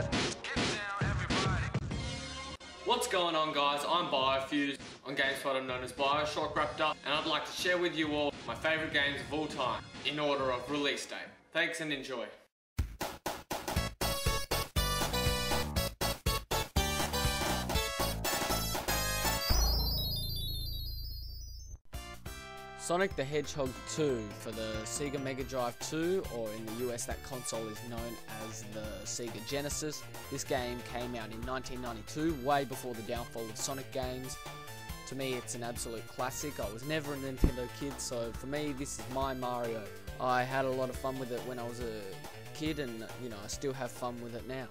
that. What's going on, guys? I'm Biofuse. On GameSpot I'm known as Bioshock Raptor, and I'd like to share with you all my favourite games of all time in order of release date. Thanks and enjoy. Sonic the Hedgehog 2 for the Sega Mega Drive 2, or in the US that console is known as the Sega Genesis. This game came out in 1992, way before the downfall of Sonic games. To me it's an absolute classic. I was never a Nintendo kid, so for me this is my Mario. I had a lot of fun with it when I was a kid, and I still have fun with it now.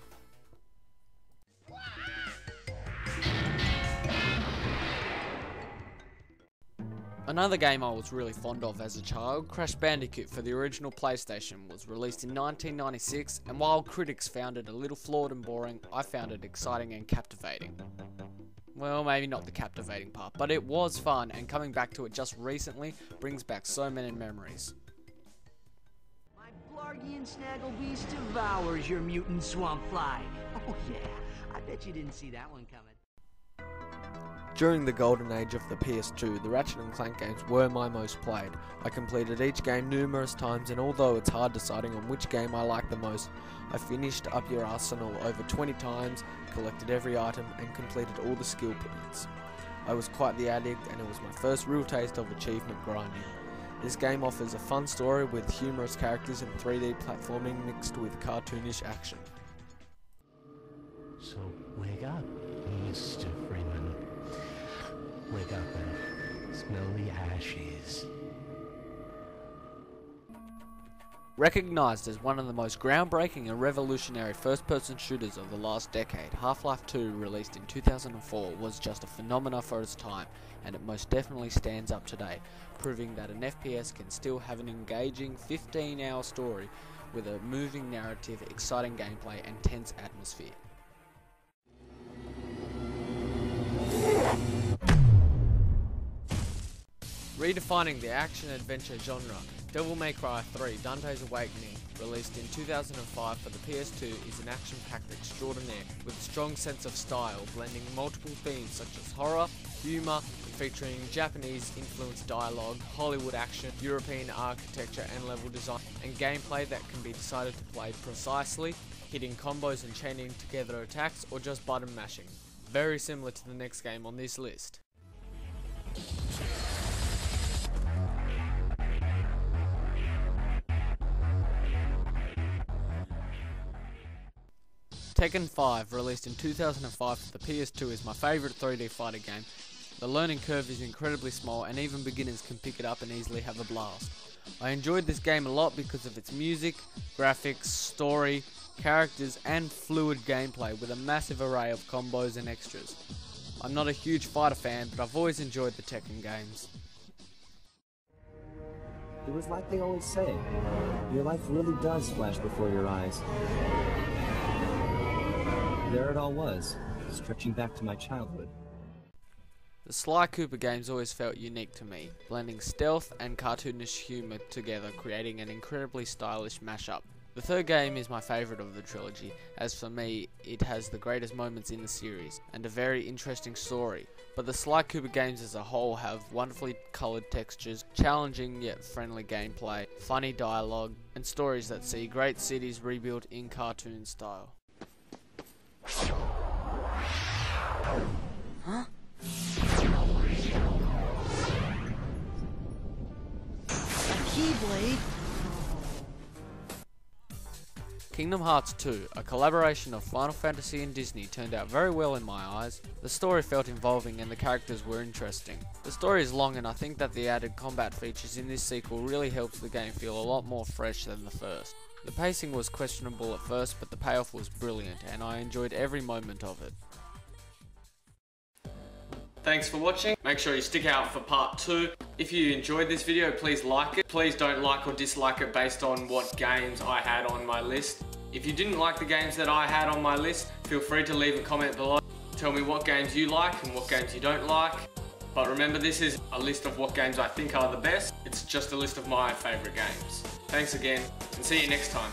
Another game I was really fond of as a child, Crash Bandicoot for the original PlayStation, was released in 1996, and while critics found it a little flawed and boring, I found it exciting and captivating. Well, maybe not the captivating part, but it was fun, and coming back to it just recently brings back so many memories. My Blargian Snagglebeast devours your mutant swamp fly. Oh yeah, I bet you didn't see that one coming. During the golden age of the PS2, the Ratchet and Clank games were my most played. I completed each game numerous times, and although it's hard deciding on which game I like the most, I finished Up Your Arsenal over 20 times, collected every item, and completed all the skill points. I was quite the addict, and it was my first real taste of achievement grinding. This game offers a fun story with humorous characters and 3D platforming mixed with cartoonish action. So wake up, Mr. Freeman. Wake up and smell the ashes. Recognized as one of the most groundbreaking and revolutionary first-person shooters of the last decade, Half-Life 2, released in 2004, was just a phenomenon for its time, and it most definitely stands up today, proving that an FPS can still have an engaging 15-hour story with a moving narrative, exciting gameplay, and tense atmosphere. Redefining the action-adventure genre, Devil May Cry 3 Dante's Awakening, released in 2005 for the PS2, is an action-packed extraordinaire with a strong sense of style, blending multiple themes such as horror, humour, and featuring Japanese-influenced dialogue, Hollywood action, European architecture and level design, and gameplay that can be decided to play precisely, hitting combos and chaining together attacks, or just button mashing. Very similar to the next game on this list. Tekken 5, released in 2005 for the PS2, is my favourite 3D fighter game. The learning curve is incredibly small, and even beginners can pick it up and easily have a blast. I enjoyed this game a lot because of its music, graphics, story, characters, and fluid gameplay with a massive array of combos and extras. I'm not a huge fighter fan, but I've always enjoyed the Tekken games. It was like they always say, your life really does flash before your eyes. There it all was, stretching back to my childhood. The Sly Cooper games always felt unique to me, blending stealth and cartoonish humour together, creating an incredibly stylish mashup. The third game is my favourite of the trilogy, as for me, it has the greatest moments in the series, and a very interesting story. But the Sly Cooper games as a whole have wonderfully coloured textures, challenging yet friendly gameplay, funny dialogue, and stories that see great cities rebuilt in cartoon style. Huh? A Keyblade? Kingdom Hearts 2, a collaboration of Final Fantasy and Disney, turned out very well in my eyes. The story felt involving and the characters were interesting. The story is long, and I think that the added combat features in this sequel really helps the game feel a lot more fresh than the first. The pacing was questionable at first, but the payoff was brilliant, and I enjoyed every moment of it. Thanks for watching. Make sure you stick out for part 2. If you enjoyed this video, please like it. Please don't like or dislike it based on what games I had on my list. If you didn't like the games that I had on my list, feel free to leave a comment below. Tell me what games you like and what games you don't like. But remember, this is a list of what games I think are the best. It's just a list of my favourite games. Thanks again, and see you next time.